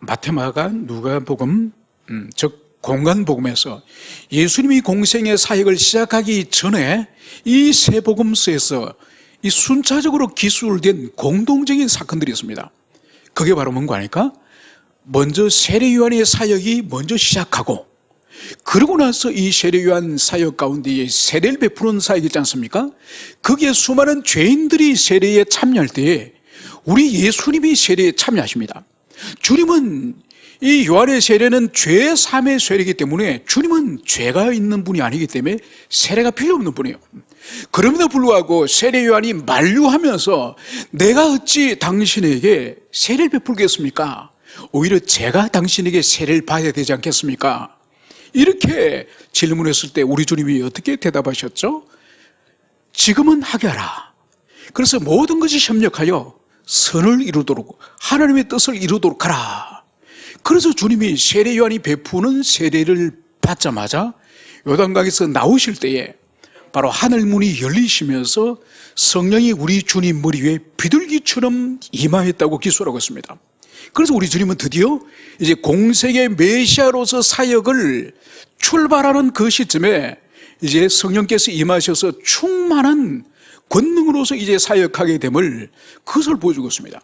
마태마가 누가복음 즉 공간복음에서 예수님이 공생의 사역을 시작하기 전에 이 세 복음서에서 이 순차적으로 기술된 공동적인 사건들이 있습니다. 그게 바로 뭔가 하니까 먼저 세례 요한의 사역이 먼저 시작하고, 그러고 나서 이 세례 요한 사역 가운데 세례를 베푸는 사역이 있지 않습니까? 거기에 수많은 죄인들이 세례에 참여할 때에 우리 예수님이 세례에 참여하십니다. 주님은 이 요한의 세례는 죄 사함의 세례이기 때문에 주님은 죄가 있는 분이 아니기 때문에 세례가 필요 없는 분이에요. 그럼에도 불구하고 세례 요한이 만류하면서 내가 어찌 당신에게 세례를 베풀겠습니까? 오히려 제가 당신에게 세례를 받아야 되지 않겠습니까? 이렇게 질문했을 때 우리 주님이 어떻게 대답하셨죠? 지금은 하게 하라. 그래서 모든 것이 협력하여 선을 이루도록, 하나님의 뜻을 이루도록 하라. 그래서 주님이 세례 요한이 베푸는 세례를 받자마자 요단강에서 나오실 때에 바로 하늘문이 열리시면서 성령이 우리 주님 머리 위에 비둘기처럼 임하였다고 기술하고 있습니다. 그래서 우리 주님은 드디어 이제 공생의 메시아로서 사역을 출발하는 그 시점에 이제 성령께서 임하셔서 충만한 권능으로서 이제 사역하게 됨을, 그것을 보여주고 있습니다.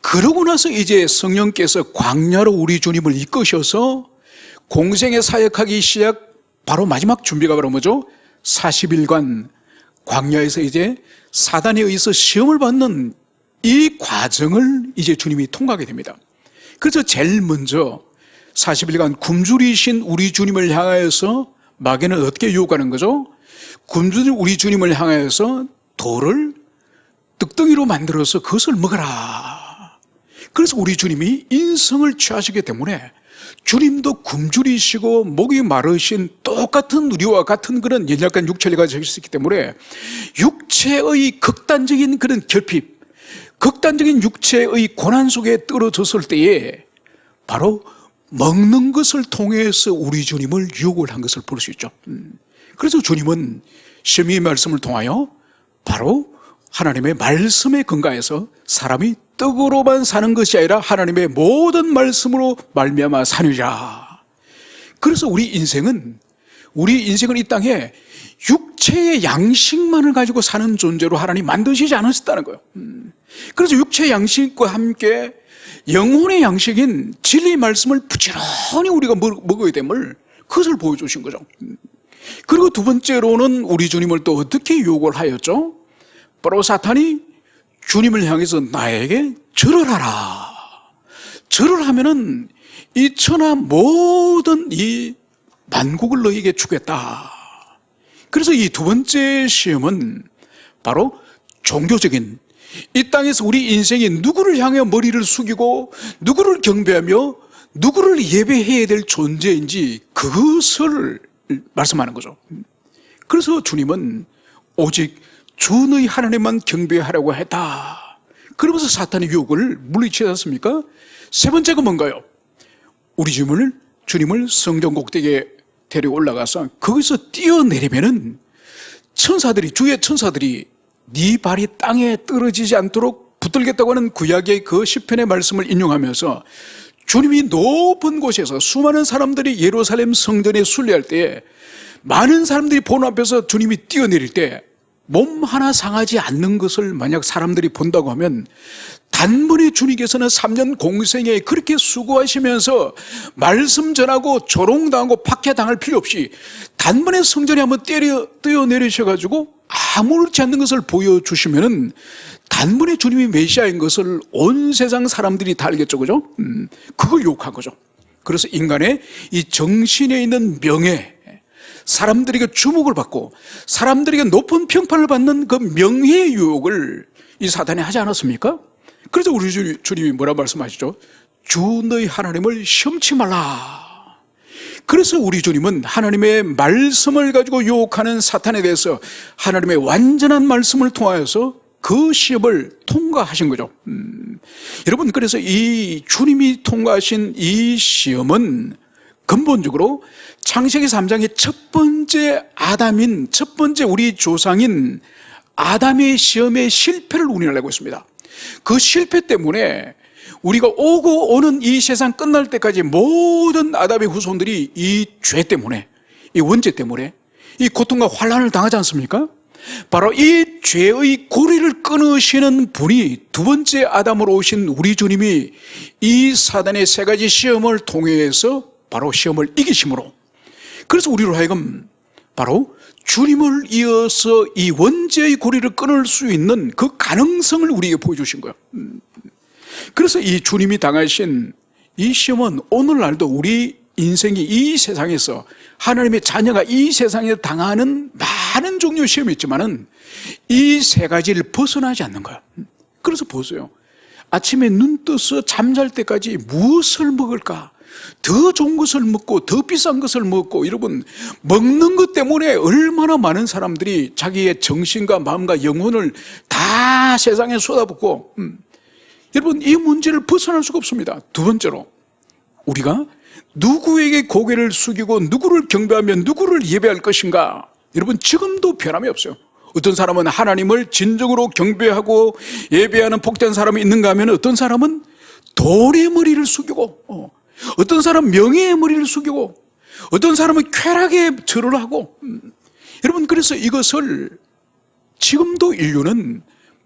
그러고 나서 이제 성령께서 광야로 우리 주님을 이끄셔서 공생의 사역하기 시작, 바로 마지막 준비가 바로 뭐죠? 40일간 광야에서 이제 사단에 의해서 시험을 받는 이 과정을 이제 주님이 통과하게 됩니다. 그래서 제일 먼저 40일간 굶주리신 우리 주님을 향하여서 마귀는 어떻게 유혹하는 거죠? 굶주린 우리 주님을 향하여서 돌을 떡덩이로 만들어서 그것을 먹어라. 그래서 우리 주님이 인성을 취하시기 때문에 주님도 굶주리시고 목이 마르신 똑같은 우리와 같은 그런 연약한 육체를 가지고 있기 때문에 육체의 극단적인 그런 결핍, 극단적인 육체의 고난 속에 떨어졌을 때에 바로 먹는 것을 통해서 우리 주님을 유혹을 한 것을 볼 수 있죠. 그래서 주님은 심히 말씀을 통하여 바로 하나님의 말씀에 근거해서 사람이 떡으로만 사는 것이 아니라 하나님의 모든 말씀으로 말미암아 사느니라. 그래서 우리 인생은 이 땅에 육체의 양식만을 가지고 사는 존재로 하나님 만드시지 않으셨다는 거예요. 그래서 육체의 양식과 함께 영혼의 양식인 진리의 말씀을 부지런히 우리가 먹어야 됨을, 그것을 보여주신 거죠. 그리고 두 번째로는 우리 주님을 또 어떻게 유혹을 하였죠? 바로 사탄이 주님을 향해서 나에게 절을 하라. 절을 하면은 이 천하 모든 이 만국을 너에게 주겠다. 그래서 이 두 번째 시험은 바로 종교적인, 이 땅에서 우리 인생이 누구를 향해 머리를 숙이고 누구를 경배하며 누구를 예배해야 될 존재인지 그것을 말씀하는 거죠. 그래서 주님은 오직 주 너희 하나님만 경배하라고 했다. 그러면서 사탄의 유혹을 물리치지 않습니까? 세 번째가 뭔가요? 우리 주님을 성전 꼭대기에 데리고 올라가서 거기서 뛰어내리면은 주의 천사들이 네 발이 땅에 떨어지지 않도록 붙들겠다고 하는 구약의 그 시편의 말씀을 인용하면서 주님이 높은 곳에서 수많은 사람들이 예루살렘 성전에 순례할 때 많은 사람들이 보는 앞에서 주님이 뛰어내릴 때 몸 하나 상하지 않는 것을 만약 사람들이 본다고 하면 단번에 주님께서는 3년 공생에 그렇게 수고하시면서 말씀 전하고 조롱당하고 박해당할 필요 없이 단번에 성전에 한번 뛰어내리셔가지고 아무렇지 않는 것을 보여주시면은 단번에 주님이 메시아인 것을 온 세상 사람들이 다 알겠죠, 그죠? 그걸 욕한 거죠. 그래서 인간의 이 정신에 있는 명예, 사람들에게 주목을 받고 사람들에게 높은 평판을 받는 그 명예의 유혹을 이 사탄이 하지 않았습니까? 그래서 우리 주님이 뭐라 말씀하시죠? 주 너희 하나님을 시험치 말라. 그래서 우리 주님은 하나님의 말씀을 가지고 유혹하는 사탄에 대해서 하나님의 완전한 말씀을 통하여서 그 시험을 통과하신 거죠. 여러분, 그래서 이 주님이 통과하신 이 시험은 근본적으로 창세기 3장의 첫 번째 우리 조상인 아담의 시험의 실패를 우리는 알고 있습니다. 그 실패 때문에 우리가 오고 오는 이 세상 끝날 때까지 모든 아담의 후손들이 이 죄 때문에, 이 원죄 때문에 이 고통과 환난을 당하지 않습니까? 바로 이 죄의 고리를 끊으시는 분이 두 번째 아담으로 오신 우리 주님이 이 사단의 세 가지 시험을 통해서 바로 시험을 이기심으로, 그래서 우리로 하여금 바로 주님을 이어서 이 원죄의 고리를 끊을 수 있는 그 가능성을 우리에게 보여주신 거예요. 그래서 이 주님이 당하신 이 시험은 오늘날도 우리 인생이 이 세상에서, 하나님의 자녀가 이 세상에 당하는 많은 종류의 시험이 있지만은 이 세 가지를 벗어나지 않는 거예요. 그래서 보세요. 아침에 눈 떠서 잠잘 때까지 무엇을 먹을까? 더 좋은 것을 먹고 더 비싼 것을 먹고, 여러분 먹는 것 때문에 얼마나 많은 사람들이 자기의 정신과 마음과 영혼을 다 세상에 쏟아붓고, 여러분 이 문제를 벗어날 수가 없습니다. 두 번째로, 우리가 누구에게 고개를 숙이고 누구를 경배하며 누구를 예배할 것인가? 여러분 지금도 변함이 없어요. 어떤 사람은 하나님을 진정으로 경배하고 예배하는 복된 사람이 있는가 하면, 어떤 사람은 돈의 머리를 숙이고, 어떤 사람은 명예의 머리를 숙이고, 어떤 사람은 쾌락에 절을 하고, 여러분 그래서 이것을 지금도 인류는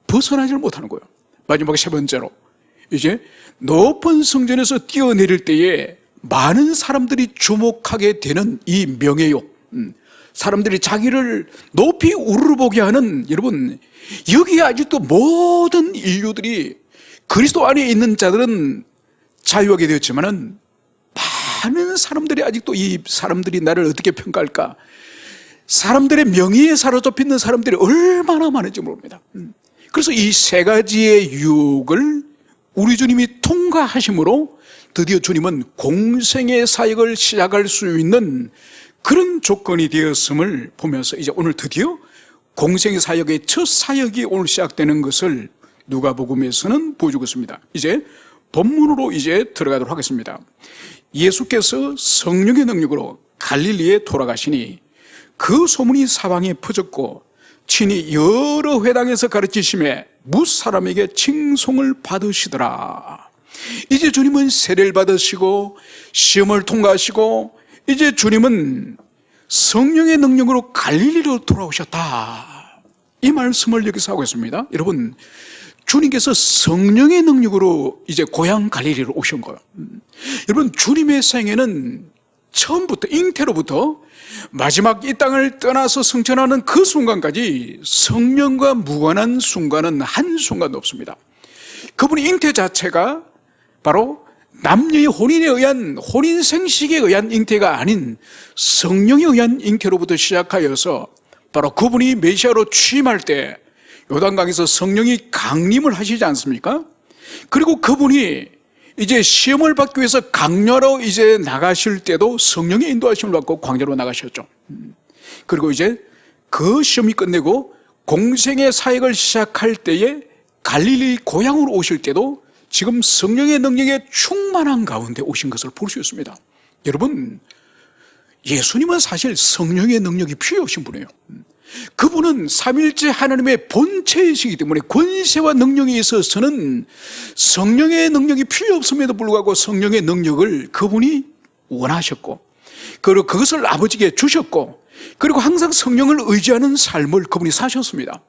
벗어나질 못하는 거예요. 마지막 세 번째로, 이제 높은 성전에서 뛰어내릴 때에 많은 사람들이 주목하게 되는 이 명예욕, 사람들이 자기를 높이 우러보게 하는, 여러분 여기에 아직도 모든 인류들이, 그리스도 안에 있는 자들은 자유하게 되었지만은 많은 사람들이 아직도 이 사람들이 나를 어떻게 평가할까, 사람들의 명예에 사로잡혀 있는 사람들이 얼마나 많은지 모릅니다. 그래서 이 세 가지의 유혹을 우리 주님이 통과하심으로 드디어 주님은 공생의 사역을 시작할 수 있는 그런 조건이 되었음을 보면서, 이제 오늘 드디어 공생의 사역의 첫 사역이 오늘 시작되는 것을 누가복음에서는 보여주고 있습니다. 이제 본문으로 이제 들어가도록 하겠습니다. 예수께서 성령의 능력으로 갈릴리에 돌아가시니 그 소문이 사방에 퍼졌고 친히 여러 회당에서 가르치심에 무사람에게 칭송을 받으시더라. 이제 주님은 세례를 받으시고 시험을 통과하시고, 이제 주님은 성령의 능력으로 갈릴리로 돌아오셨다. 이 말씀을 여기서 하고 있습니다. 여러분 주님께서 성령의 능력으로 이제 고향 갈릴리로 오신 거예요. 여러분 주님의 생애는 처음부터, 잉태로부터 마지막 이 땅을 떠나서 승천하는 그 순간까지 성령과 무관한 순간은 한순간도 없습니다. 그분의 잉태 자체가 바로 남녀의 혼인에 의한, 혼인 생식에 의한 잉태가 아닌 성령에 의한 잉태로부터 시작하여서, 바로 그분이 메시아로 취임할 때 요단강에서 성령이 강림을 하시지 않습니까? 그리고 그분이 이제 시험을 받기 위해서 강야로 이제 나가실 때도 성령의 인도하심을 받고 광야로 나가셨죠. 그리고 이제 그 시험이 끝내고 공생의 사역을 시작할 때에 갈릴리 고향으로 오실 때도 지금 성령의 능력에 충만한 가운데 오신 것을 볼 수 있습니다. 여러분 예수님은 사실 성령의 능력이 필요 없으신 분이에요. 그분은 삼일째 하나님의 본체이시기 때문에 권세와 능력에 있어서는 성령의 능력이 필요 없음에도 불구하고 성령의 능력을 그분이 원하셨고, 그리고 그것을 아버지께 주셨고, 그리고 항상 성령을 의지하는 삶을 그분이 사셨습니다.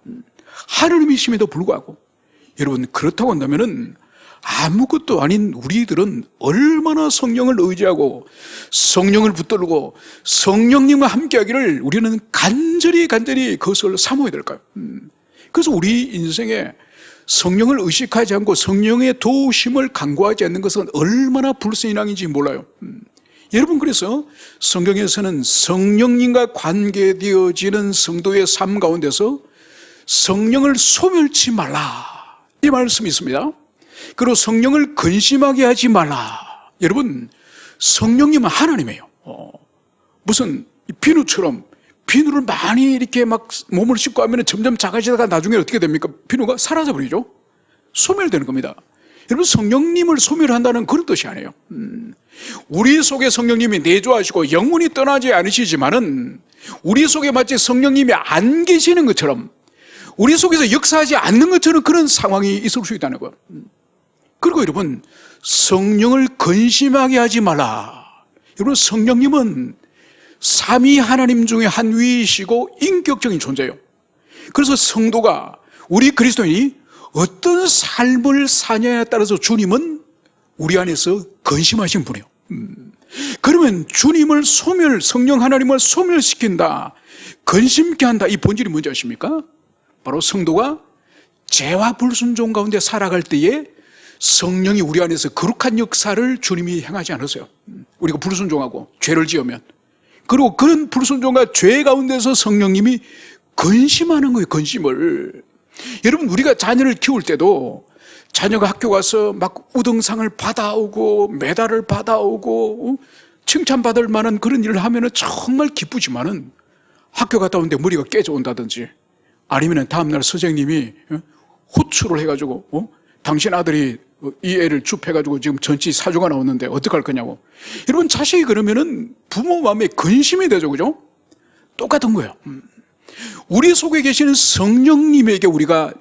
하느님이심에도 불구하고. 여러분 그렇다고 한다면은 아무것도 아닌 우리들은 얼마나 성령을 의지하고 성령을 붙들고 성령님과 함께하기를 우리는 간절히 그것을 사모해야 될까요? 그래서 우리 인생에 성령을 의식하지 않고 성령의 도우심을 간구하지 않는 것은 얼마나 불신앙인지 몰라요. 여러분 그래서 성경에서는 성령님과 관계되어지는 성도의 삶 가운데서 성령을 소멸치 말라, 이 말씀이 있습니다. 그리고 성령을 근심하게 하지 말라. 여러분 성령님은 하나님이에요. 무슨 비누처럼, 비누를 많이 이렇게 막 몸을 씻고 하면 점점 작아지다가 나중에 어떻게 됩니까? 비누가 사라져버리죠. 소멸되는 겁니다. 여러분 성령님을 소멸한다는 그런 뜻이 아니에요. 우리 속에 성령님이 내주하시고 영원히 떠나지 않으시지만은 우리 속에 마치 성령님이 안 계시는 것처럼, 우리 속에서 역사하지 않는 것처럼 그런 상황이 있을 수 있다는 거예요. 그리고 여러분, 성령을 근심하게 하지 말라. 여러분, 성령님은 삼위 하나님 중에 한 위이시고 인격적인 존재예요. 그래서 성도가, 우리 그리스도인이 어떤 삶을 사냐에 따라서 주님은 우리 안에서 근심하신 분이에요. 그러면 주님을 성령 하나님을 소멸시킨다, 근심케 한다, 이 본질이 뭔지 아십니까? 바로 성도가 죄와 불순종 가운데 살아갈 때에 성령이 우리 안에서 거룩한 역사를 주님이 행하지 않으세요. 우리가 불순종하고 죄를 지으면, 그리고 그런 불순종과 죄 가운데서 성령님이 근심하는 거예요. 근심을. 여러분, 우리가 자녀를 키울 때도 자녀가 학교 가서 막 우등상을 받아오고 메달을 받아오고 칭찬받을 만한 그런 일을 하면 정말 기쁘지만은 학교 갔다 오는데 머리가 깨져온다든지, 아니면 다음날 선생님이 호출을 해가지고 당신 아들이 이 애를 줍해가지고 지금 전치 사주가 나왔는데 어떡할 거냐고. 여러분, 자식이 그러면은 부모 마음에 근심이 되죠. 그죠? 똑같은 거예요. 우리 속에 계시는 성령님에게 우리가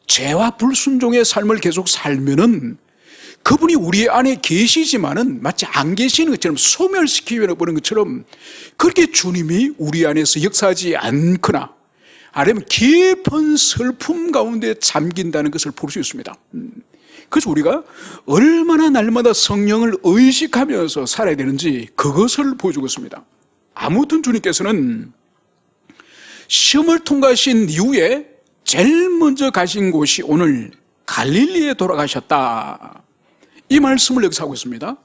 죄와 불순종의 삶을 계속 살면은 그분이 우리 안에 계시지만은 마치 안 계시는 것처럼, 소멸시키려는 것처럼 그렇게 주님이 우리 안에서 역사하지 않거나 아니면 깊은 슬픔 가운데 잠긴다는 것을 볼 수 있습니다. 그래서 우리가 얼마나 날마다 성령을 의식하면서 살아야 되는지 그것을 보여주고 있습니다. 아무튼 주님께서는 시험을 통과하신 이후에 제일 먼저 가신 곳이 오늘 갈릴리에 돌아가셨다, 이 말씀을 여기서 하고 있습니다.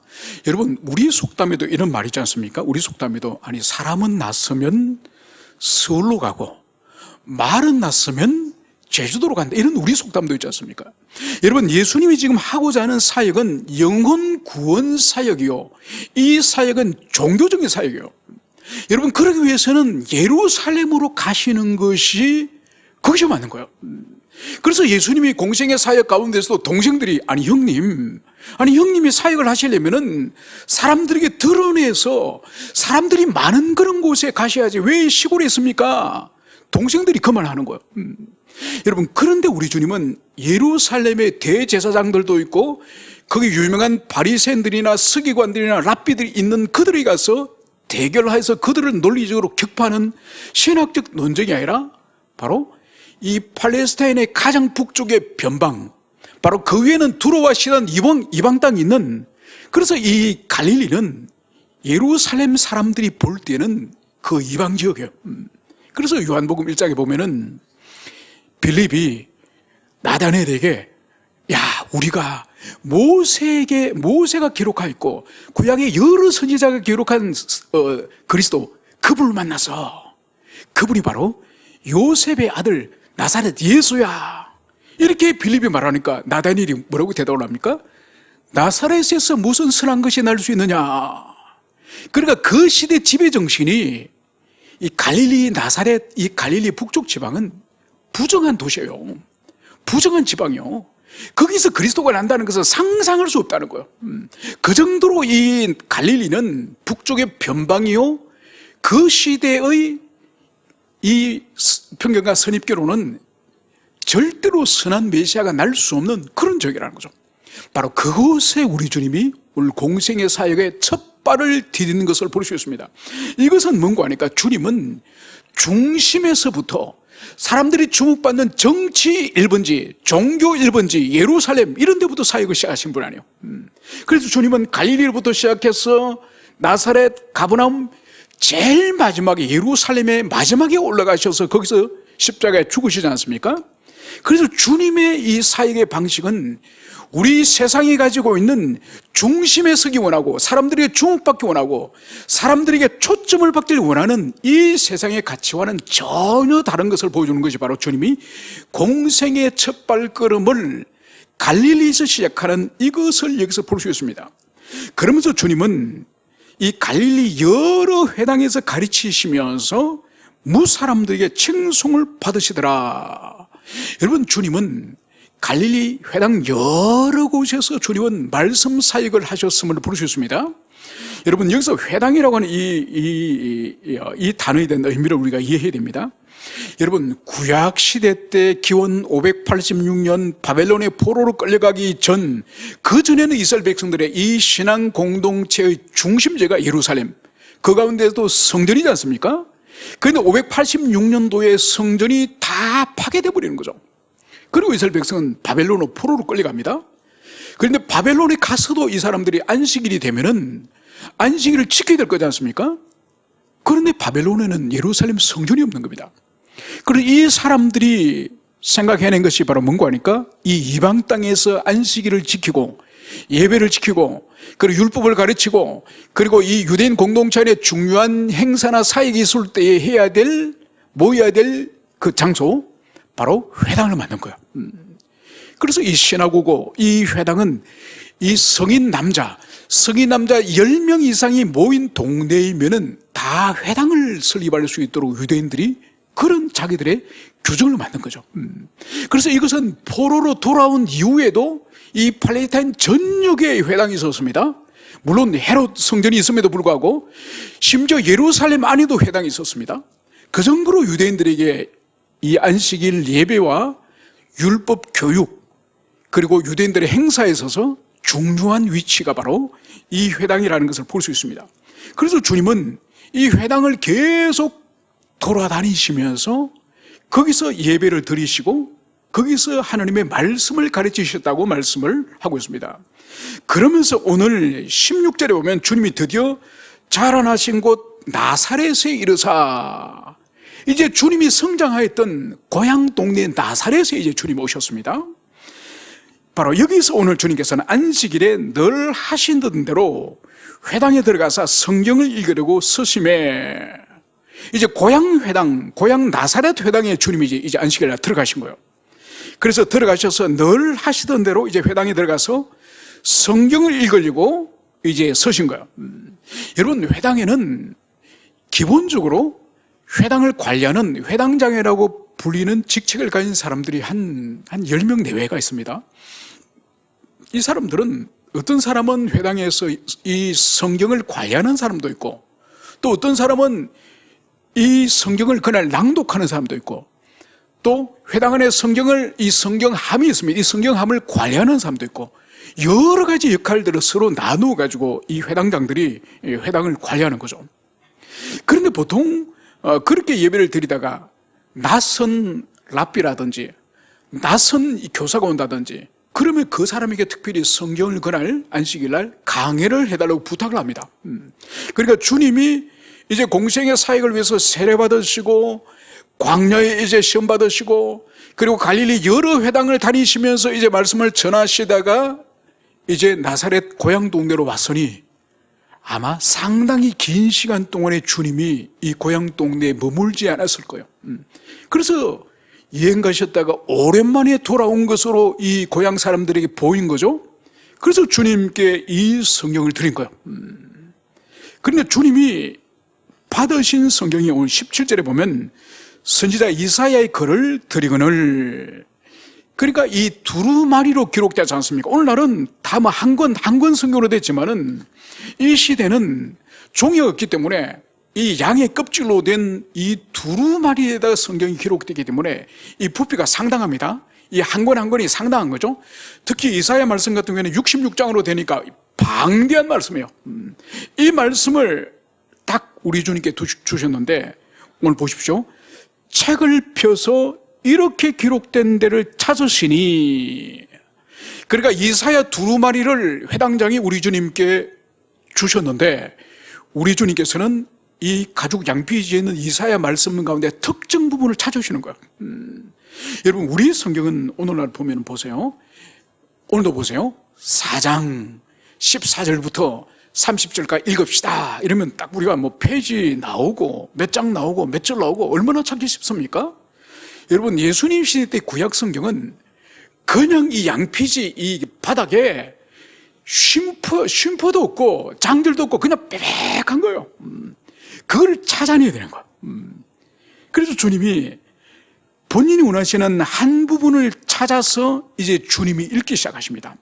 여러분, 우리 속담에도 이런 말이 있지 않습니까? 우리 속담에도, 아니, 사람은 낯서면 서울로 가고 말은 낯서면 제주도로 간다, 이런 우리 속담도 있지 않습니까? 여러분, 예수님이 지금 하고자 하는 사역은 영혼 구원 사역이요, 이 사역은 종교적인 사역이요. 여러분, 그러기 위해서는 예루살렘으로 가시는 것이, 그것이 맞는 거예요. 그래서 예수님이 공생의 사역 가운데서도 동생들이, 아니 형님이 사역을 하시려면은 사람들에게 드러내서 사람들이 많은 그런 곳에 가셔야지 왜 시골에 있습니까? 동생들이 그 말 하는 거예요. 여러분, 그런데 우리 주님은 예루살렘에 대제사장들도 있고 거기 유명한 바리새인들이나 서기관들이나 랍비들이 있는 그들이 가서 대결해서 그들을 논리적으로 격파하는 신학적 논쟁이 아니라 바로 이 팔레스타인의 가장 북쪽의 변방, 바로 그 위에는 두로와 시돈 이방 땅이 있는, 그래서 이 갈릴리는 예루살렘 사람들이 볼 때는 그 이방 지역이에요. 그래서 요한복음 1장에 보면은 빌립이 나다나엘에게, 야, 우리가 모세가 기록하였고 구약의 여러 선지자가 기록한 그리스도, 그분을 만나서 그분이 바로 요셉의 아들 나사렛 예수야, 이렇게 빌립이 말하니까 나다나엘이 뭐라고 대답을 합니까? 나사렛에서 무슨 선한 것이 날 수 있느냐. 그러니까 그 시대 지배 정신이, 이 갈릴리 나사렛, 이 갈릴리 북쪽 지방은 부정한 도시예요. 부정한 지방이요. 거기서 그리스도가 난다는 것은 상상할 수 없다는 거예요. 그 정도로 이 갈릴리는 북쪽의 변방이요, 그 시대의 이 평경과 선입교로는 절대로 선한 메시아가 날 수 없는 그런 지역이라는 거죠. 바로 그곳에 우리 주님이 오늘 공생의 사역의 첫 발을 디디는 것을 볼 수 있습니다. 이것은 뭔가 하니까 주님은 중심에서부터 사람들이 주목받는 정치 1번지, 종교 1번지, 예루살렘 이런 데부터 사역을 시작하신 분 아니에요. 그래서 주님은 갈릴리로부터 시작해서 나사렛, 가버나움, 제일 마지막에 예루살렘의 마지막에 올라가셔서 거기서 십자가에 죽으시지 않습니까? 그래서 주님의 이 사역의 방식은 우리 세상이 가지고 있는 중심에 서기 원하고 사람들에게 주목받기 원하고 사람들에게 초점을 받기를 원하는 이 세상의 가치와는 전혀 다른 것을 보여주는 것이 바로 주님이 공생의 첫 발걸음을 갈릴리에서 시작하는 이것을 여기서 볼 수 있습니다. 그러면서 주님은 이 갈릴리 여러 회당에서 가르치시면서 무사람들에게 칭송을 받으시더라. 여러분, 주님은 갈릴리 회당 여러 곳에서 주님은 말씀 사역을 하셨음을 볼 수 있습니다. 여러분, 여기서 회당이라고 하는 이 단어에 대한 의미를 우리가 이해해야 됩니다. 여러분, 구약 시대 때 기원 586년 바벨론의 포로로 끌려가기 전, 그 전에는 이스라엘 백성들의 이 신앙 공동체의 중심지가 예루살렘, 그 가운데도 성전이지 않습니까? 그런데 586년도에 성전이 다 파괴돼 버리는 거죠. 그리고 이스라엘 백성은 바벨론으로 포로로 끌려갑니다. 그런데 바벨론에 가서도 이 사람들이 안식일이 되면은 안식일을 지켜야 될 거지 않습니까? 그런데 바벨론에는 예루살렘 성전이 없는 겁니다. 그래서 이 사람들이 생각해낸 것이 바로 뭔가 하니까 이 이방 땅에서 안식일을 지키고 예배를 지키고 그리고 율법을 가르치고 그리고 이 유대인 공동체 안에 중요한 행사나 사역이 있을 때에 모여야 될 그 장소, 바로 회당을 만든 거예요. 그래서 이 시나고고, 이 회당은 이 성인 남자 10명 이상이 모인 동네이면은 다 회당을 설립할 수 있도록 유대인들이 그런 자기들의 규정을 만든 거죠. 그래서 이것은 포로로 돌아온 이후에도 이 팔레스타인 전역에 회당이 있었습니다. 물론 헤롯 성전이 있음에도 불구하고 심지어 예루살렘 안에도 회당이 있었습니다. 그 정도로 유대인들에게 이 안식일 예배와 율법 교육 그리고 유대인들의 행사에 있어서 중요한 위치가 바로 이 회당이라는 것을 볼 수 있습니다. 그래서 주님은 이 회당을 계속 돌아다니시면서 거기서 예배를 드리시고 거기서 하나님의 말씀을 가르치셨다고 말씀을 하고 있습니다. 그러면서 오늘 16절에 보면 주님이 드디어 자라나신 곳 나사렛에 이르사, 이제 주님이 성장하였던 고향 동네 나사렛에 이제 주님이 오셨습니다. 바로 여기서 오늘 주님께서는 안식일에 늘 하시던 대로 회당에 들어가서 성경을 읽으려고 서심해 이제 고향 회당, 고향 나사렛 회당에 주님이 이제 안식일에 들어가신 거예요. 그래서 들어가셔서 늘 하시던 대로 이제 회당에 들어가서 성경을 읽으려고 이제 서신 거예요. 여러분, 회당에는 기본적으로 회당을 관리하는 회당장이라고 불리는 직책을 가진 사람들이 한 10명 내외가 있습니다. 이 사람들은 어떤 사람은 회당에서 이 성경을 관리하는 사람도 있고 또 어떤 사람은 이 성경을 그날 낭독하는 사람도 있고 또 회당 안에 이 성경함이 있습니다. 이 성경함을 관리하는 사람도 있고 여러 가지 역할들을 서로 나누어 가지고 이 회당장들이 회당을 관리하는 거죠. 그런데 보통 그렇게 예배를 드리다가 낯선 랍비라든지 낯선 교사가 온다든지 그러면 그 사람에게 특별히 성경을 그날 안식일날 강해를 해달라고 부탁을 합니다. 그러니까 주님이 이제 공생의 사역을 위해서 세례받으시고 광야에 이제 시험 받으시고 그리고 갈릴리 여러 회당을 다니시면서 이제 말씀을 전하시다가 이제 나사렛 고향 동네로 왔으니 아마 상당히 긴 시간 동안에 주님이 이 고향 동네에 머물지 않았을 거예요. 그래서 여행 가셨다가 오랜만에 돌아온 것으로 이 고향 사람들에게 보인 거죠. 그래서 주님께 이 성경을 드린 거예요. 그런데 주님이 받으신 성경이 오늘 17절에 보면 선지자 이사야의 글을 드리거늘, 그러니까 이 두루마리로 기록되지 않습니까? 오늘날은 다 뭐 한 권 성경으로 됐지만은 이 시대는 종이가 없기 때문에 이 양의 껍질로 된 이 두루마리에다가 성경이 기록되기 때문에 이 부피가 상당합니다. 이 한 권 한 권이 상당한 거죠. 특히 이사야 말씀 같은 경우에는 66장으로 되니까 방대한 말씀이에요. 이 말씀을 딱 우리 주님께 주셨는데 오늘 보십시오. 책을 펴서 이렇게 기록된 데를 찾으시니, 그러니까 이사야 두루마리를 회당장이 우리 주님께 주셨는데 우리 주님께서는 이 가죽 양피지에 있는 이사야 말씀 가운데 특정 부분을 찾으시는 거예요. 여러분, 우리 성경은 오늘날 보면 보세요. 오늘도 보세요. 4장 14절부터 30절까지 읽읍시다 이러면 딱 우리가 뭐 페이지 나오고 몇 장 나오고 몇 절 나오고 얼마나 찾기 쉽습니까? 여러분, 예수님 시대 때 구약 성경은 그냥 이 양피지 이 바닥에 쉼표도 없고 장들도 없고 그냥 빽빽한 거예요. 그걸 찾아내야 되는 거예요. 그래서 주님이 본인이 원하시는 한 부분을 찾아서 이제 주님이 읽기 시작하십니다.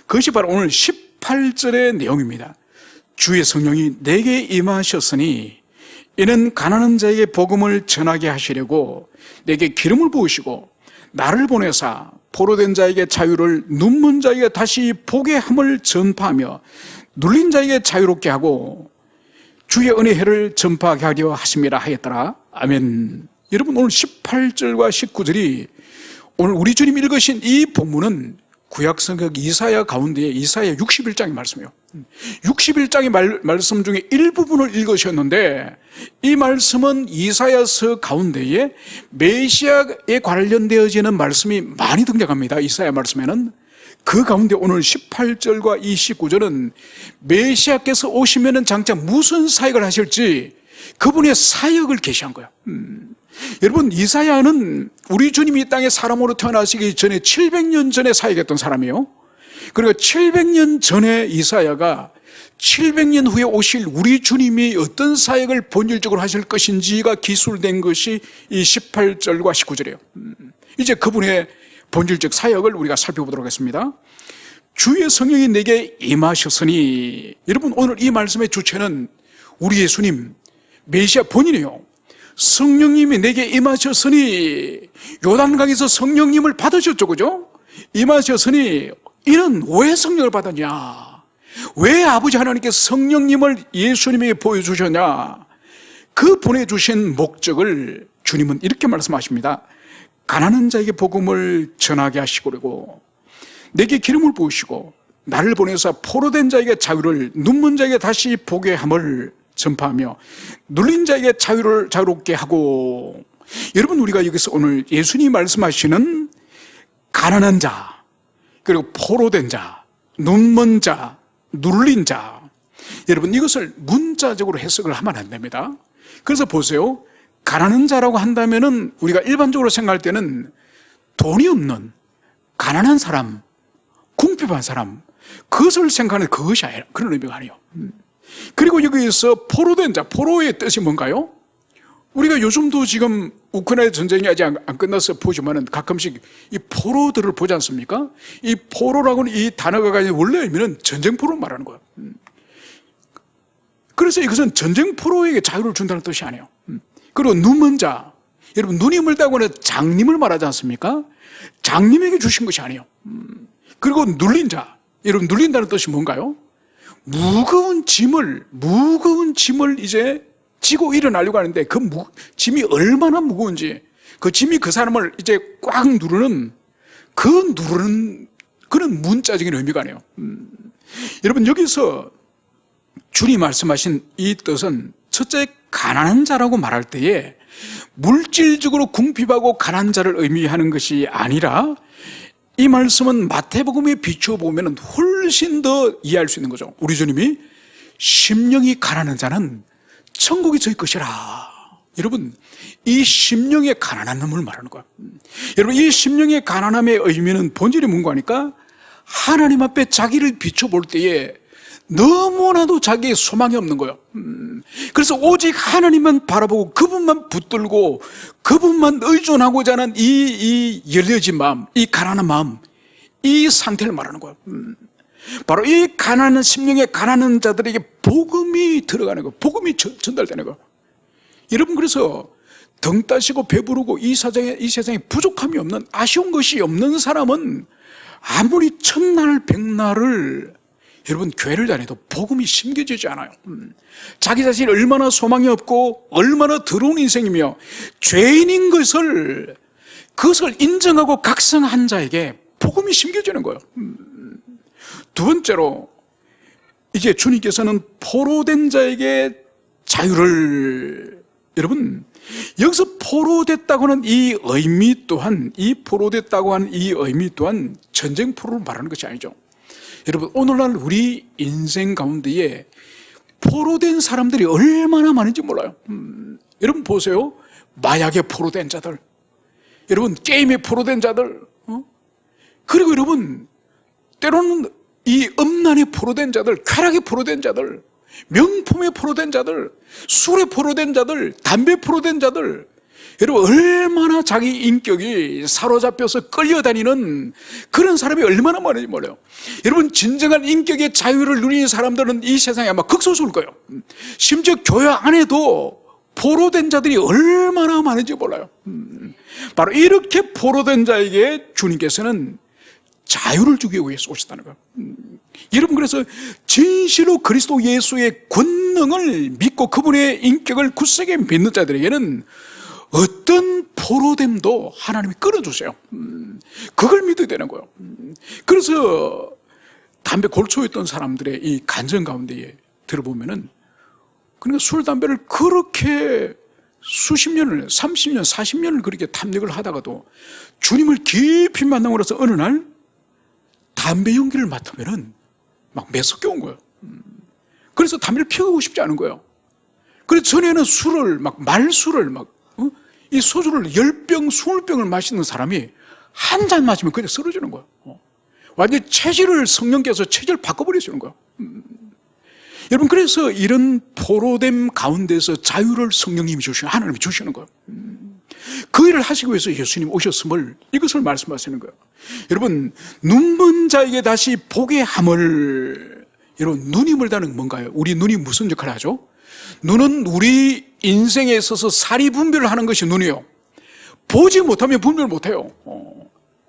그것이 바로 오늘 18절의 내용입니다. 주의 성령이 내게 임하셨으니 이는 가난한 자에게 복음을 전하게 하시려고 내게 기름을 부으시고 나를 보내사 포로된 자에게 자유를, 눈먼 자에게 다시 보게 함을 전파하며 눌린 자에게 자유롭게 하고 주의 은혜의 해를 전파하게 하려 하심이라 하였더라. 아멘. 여러분, 오늘 18절과 19절이 오늘 우리 주님 읽으신 이 본문은 구약성경 이사야 가운데에 이사야 61장의 말씀이에요. 61장의 말씀 중에 일부분을 읽으셨는데 이 말씀은 이사야서 가운데에 메시아에 관련되어지는 말씀이 많이 등장합니다. 이사야 말씀에는. 그 가운데 오늘 18절과 29절은 메시아께서 오시면은 장차 무슨 사역을 하실지 그분의 사역을 계시한 거예요. 여러분, 이사야는 우리 주님이 이 땅에 사람으로 태어나시기 전에 700년 전에 사역했던 사람이에요. 그리고 700년 전에 이사야가 700년 후에 오실 우리 주님이 어떤 사역을 본질적으로 하실 것인지가 기술된 것이 이 18절과 19절이에요. 이제 그분의 본질적 사역을 우리가 살펴보도록 하겠습니다. 주의 성령이 내게 임하셨으니, 여러분, 오늘 이 말씀의 주체는 우리 예수님 메시아 본인이에요. 성령님이 내게 임하셨으니, 요단강에서 성령님을 받으셨죠, 그죠? 임하셨으니 이는 왜 성령을 받았냐? 왜 아버지 하나님께서 성령님을 예수님에게 보여주셨냐? 그 보내주신 목적을 주님은 이렇게 말씀하십니다. 가난한 자에게 복음을 전하게 하시고 내게 기름을 부으시고 나를 보내서 포로된 자에게 자유를, 눈먼 자에게 다시 보게 함을 전파하며 눌린 자에게 자유롭게 하고. 여러분, 우리가 여기서 오늘 예수님이 말씀하시는 가난한 자, 그리고 포로된 자, 눈먼 자, 눌린 자, 여러분, 이것을 문자적으로 해석을 하면 안 됩니다. 그래서 보세요. 가난한 자라고 한다면은 우리가 일반적으로 생각할 때는 돈이 없는 가난한 사람, 궁핍한 사람, 그것을 생각하는 그것이 아니라 그런 의미가 아니에요. 그리고 여기에서 포로된 자, 포로의 뜻이 뭔가요? 우리가 요즘도 지금 우크라이나 전쟁이 아직 안 끝나서 보지만은 가끔씩 이 포로들을 보지 않습니까? 이 포로라고는 이 단어가 가진 원래 의미는 전쟁포로 말하는 거예요. 그래서 이것은 전쟁포로에게 자유를 준다는 뜻이 아니에요. 그리고 눈먼 자, 여러분, 눈이 멀다고 하는 장님을 말하지 않습니까? 장님에게 주신 것이 아니에요. 그리고 눌린 자, 여러분, 눌린다는 뜻이 뭔가요? 무거운 짐을 이제 지고 일어나려고 하는데 그 짐이 얼마나 무거운지, 그 짐이 그 사람을 이제 꽉 누르는 그런 문자적인 의미가 아니에요. 여러분, 여기서 주님 말씀하신 이 뜻은 첫째, 가난한 자라고 말할 때에 물질적으로 궁핍하고 가난한 자를 의미하는 것이 아니라 이 말씀은 마태복음에 비춰보면 훨씬 더 이해할 수 있는 거죠. 우리 주님이 심령이 가난한 자는 천국이 저희 것이라. 여러분, 이 심령의 가난한 놈을 말하는 거야. 여러분, 이 심령의 가난함의 의미는 본질이 뭔가 하니까 하나님 앞에 자기를 비춰볼 때에 너무나도 자기의 소망이 없는 거예요. 그래서 오직 하나님만 바라보고 그분만 붙들고 그분만 의존하고자 하는 이 열려진 마음, 이 가난한 마음, 이 상태를 말하는 거예요. 바로 이 가난한 심령의 가난한 자들에게 복음이 들어가는 거예요. 복음이 전달되는 거예요. 여러분, 그래서 등 따시고 배부르고 이 세상에 부족함이 없는, 아쉬운 것이 없는 사람은 아무리 천날 백날을 여러분 교회를 다녀도 복음이 심겨지지 않아요. 자기 자신이 얼마나 소망이 없고 얼마나 더러운 인생이며 죄인인 그것을 인정하고 각성한 자에게 복음이 심겨지는 거예요. 두 번째로, 이제 주님께서는 포로된 자에게 자유를, 여러분, 여기서 포로됐다고 하는 이 의미 또한, 전쟁 포로를 말하는 것이 아니죠. 여러분, 오늘날 우리 인생 가운데에 포로된 사람들이 얼마나 많은지 몰라요. 여러분 보세요. 마약에 포로된 자들, 여러분 게임에 포로된 자들, 그리고 여러분 때로는 이 음란에 포로된 자들, 쾌락에 포로된 자들, 명품에 포로된 자들, 술에 포로된 자들, 담배에 포로된 자들, 여러분, 얼마나 자기 인격이 사로잡혀서 끌려다니는 그런 사람이 얼마나 많은지 몰라요. 여러분, 진정한 인격의 자유를 누리는 사람들은 이 세상에 아마 극소수일 거예요. 심지어 교회 안에도 포로된 자들이 얼마나 많은지 몰라요. 바로 이렇게 포로된 자에게 주님께서는 자유를 주기 위해서 오셨다는 거예요. 여러분, 그래서 진실로 그리스도 예수의 권능을 믿고 그분의 인격을 굳세게 믿는 자들에게는 어떤 포로됨도 하나님이 끌어주세요. 그걸 믿어야 되는 거예요. 그래서 담배 골초였던 사람들의 이 간증 가운데에 들어보면은, 그러니까 술, 담배를 그렇게 수십 년을, 30년, 40년을 그렇게 탐닉을 하다가도 주님을 깊이 만나고 나서 어느 날 담배 연기를 맡으면은 막 매섭게 온 거예요. 그래서 담배를 피우고 싶지 않은 거예요. 그래서 전에는 술을 막 말술을 막 이 소주를 10병, 20병을 마시는 사람이 한 잔 마시면 그냥 쓰러지는 거예요. 완전히 체질을 성령께서 체질을 바꿔버리시는 거예요. 여러분, 그래서 이런 포로됨 가운데서 자유를 성령님이 주시는, 하나님이 주시는 거예요. 그 일을 하시기 위해서 예수님 오셨음을, 이것을 말씀하시는 거예요. 여러분, 눈먼 자에게 다시 보게 함을, 여러분, 눈이 멀다는 뭔가요? 우리 눈이 무슨 역할을 하죠? 눈은 우리 인생에 있어서 사리 분별을 하는 것이 눈이에요. 보지 못하면 분별을 못해요.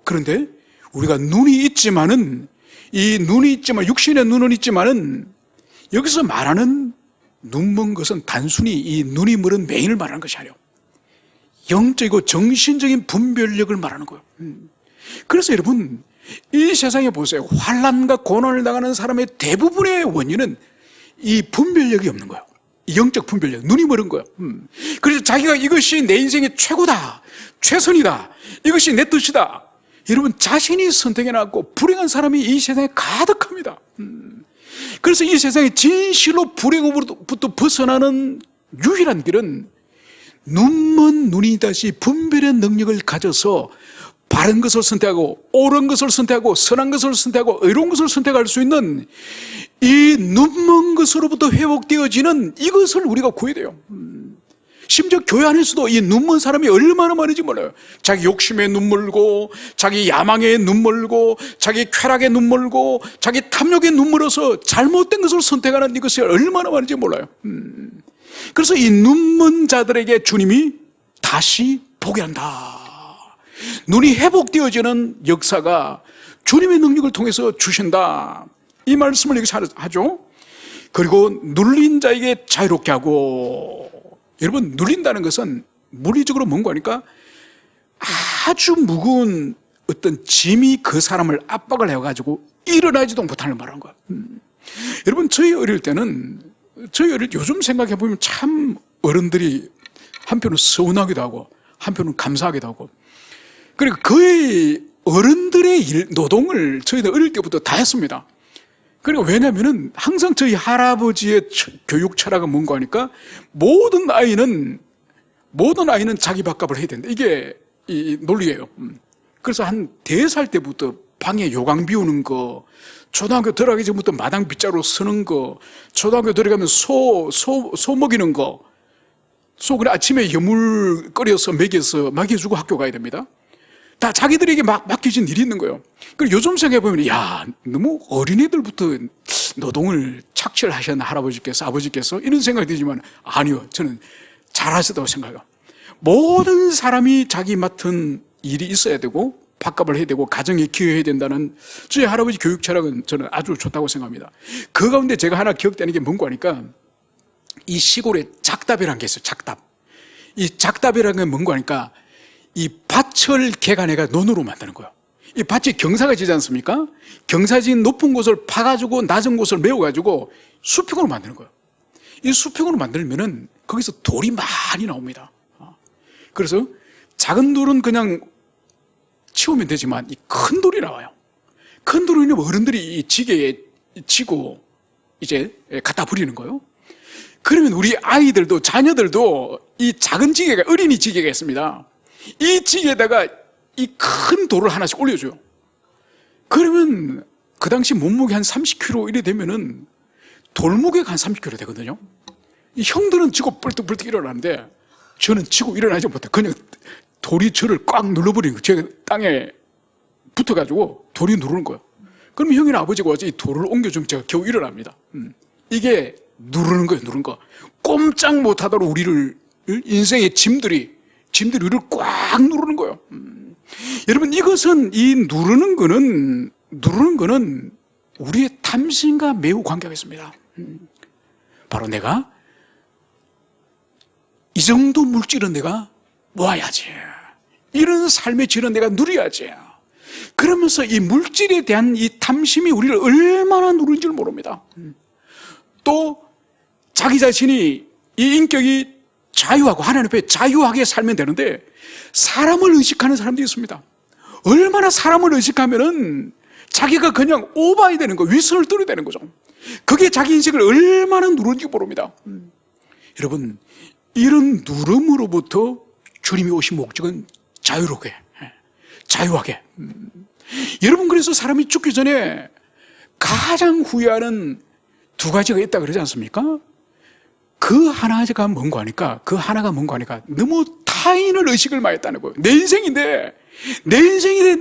그런데 우리가 눈이 있지만은, 이 눈이 있지만, 육신의 눈은 있지만은, 여기서 말하는 눈먼 것은 단순히 이 눈이 멀은 맹인을 말하는 것이 아니에요. 영적이고 정신적인 분별력을 말하는 거예요. 그래서 여러분, 이 세상에 보세요. 환난과 고난을 당하는 사람의 대부분의 원인은 이 분별력이 없는 거예요. 영적 분별력, 눈이 멀은 거예요. 그래서 자기가 이것이 내 인생의 최고다, 최선이다, 이것이 내 뜻이다, 여러분, 자신이 선택해놨고 불행한 사람이 이 세상에 가득합니다. 그래서 이 세상에 진실로 불행으로부터 벗어나는 유일한 길은 눈먼 눈이 다시 분별의 능력을 가져서 바른 것을 선택하고 옳은 것을 선택하고 선한 것을 선택하고 의로운 것을 선택할 수 있는 이 눈먼 것으로부터 회복되어지는 이것을 우리가 구해야 돼요. 심지어 교회 안에서도 이 눈먼 사람이 얼마나 많은지 몰라요. 자기 욕심에 눈물고, 자기 야망에 눈물고, 자기 쾌락에 눈물고, 자기 탐욕에 눈물어서 잘못된 것을 선택하는 이것이 얼마나 많은지 몰라요. 그래서 이 눈먼 자들에게 주님이 다시 보게 한다. 눈이 회복되어지는 역사가 주님의 능력을 통해서 주신다. 이 말씀을 여기서 하죠. 그리고 눌린 자에게 자유롭게 하고, 여러분, 눌린다는 것은 물리적으로 뭔가 하니까 아주 무거운 어떤 짐이 그 사람을 압박을 해가지고 일어나지도 못하는 말하는 거예요. 여러분, 저희 어릴 때는, 요즘 생각해보면 참 어른들이 한편은 서운하기도 하고 한편은 감사하기도 하고, 그리고 거의 어른들의 노동을 저희들 어릴 때부터 다 했습니다. 그리고 왜냐면은 항상 저희 할아버지의 교육 철학은 뭔가 하니까 모든 아이는 자기 밥값을 해야 된다. 이게 이 논리예요. 그래서 한 4살 때부터 방에 요강 비우는 거, 초등학교 들어가기 전부터 마당 빗자루 서는 거, 초등학교 들어가면 소 먹이는 거, 소를 아침에 여물 끓여서 먹여주고 학교 가야 됩니다. 다 자기들에게 맡겨진 일이 있는 거예요. 그리고 요즘 생각해보면, 야, 너무 어린애들부터 노동을 착취를 하셨나, 할아버지께서, 아버지께서, 이런 생각이 들지만, 아니요, 저는 잘하셨다고 생각해요. 모든 사람이 자기 맡은 일이 있어야 되고, 밥값을 해야 되고, 가정에 기여해야 된다는 저희 할아버지 교육 철학은 저는 아주 좋다고 생각합니다. 그 가운데 제가 하나 기억되는 게 뭔가 하니까, 이 시골에 작답이라는 게 있어요, 작답. 이 작답이라는 게 뭔가 하니까, 이 밭을 개간해가 논으로 만드는 거예요. 이 밭이 경사가 지지 않습니까? 경사진 높은 곳을 파가지고 낮은 곳을 메워가지고 수평으로 만드는 거예요. 이 수평으로 만들면은 거기서 돌이 많이 나옵니다. 그래서 작은 돌은 그냥 치우면 되지만 이 큰 돌이 나와요. 큰 돌은 어른들이 이 지게에 치고 이제 갖다 버리는 거예요. 그러면 우리 아이들도, 자녀들도 이 작은 지게가, 어린이 지게가 있습니다. 이 지게에다가 이 큰 돌을 하나씩 올려줘요. 그러면 그 당시 몸무게 한 30kg 이래 되면은 돌무게가 한 30kg 되거든요. 이 형들은 지고 뻘떡뻘떡 일어나는데 저는 치고 일어나지 못해. 그냥 돌이 저를 꽉 눌러버리는 거예요. 제가 땅에 붙어가지고 돌이 누르는 거예요. 그럼 형이나 아버지가 와서 이 돌을 옮겨주면 제가 겨우 일어납니다. 이게 누르는 거예요, 누르는 거. 꼼짝 못하도록 우리를, 인생의 짐들이 우리를 꽉 누르는 거예요. 여러분, 이것은, 이 누르는 거는 우리의 탐심과 매우 관계가 있습니다. 바로 내가 이 정도 물질은 내가 모아야지. 이런 삶의 질은 내가 누려야지. 그러면서 이 물질에 대한 이 탐심이 우리를 얼마나 누르는지를 모릅니다. 또 자기 자신이 이 인격이 자유하고 하나님 앞에 자유하게 살면 되는데 사람을 의식하는 사람도 있습니다. 얼마나 사람을 의식하면은 자기가 그냥 오바해야 되는 거, 위선을 떨어야 되는 거죠. 그게 자기 인생을 얼마나 누르는지 모릅니다. 여러분, 이런 누름으로부터 주님이 오신 목적은 자유롭게, 자유하게. 여러분, 그래서 사람이 죽기 전에 가장 후회하는 두 가지가 있다 그러지 않습니까? 그 하나가 뭔가 하니까 너무 타인을 의식을 많이 했다는 거예요. 내 인생인데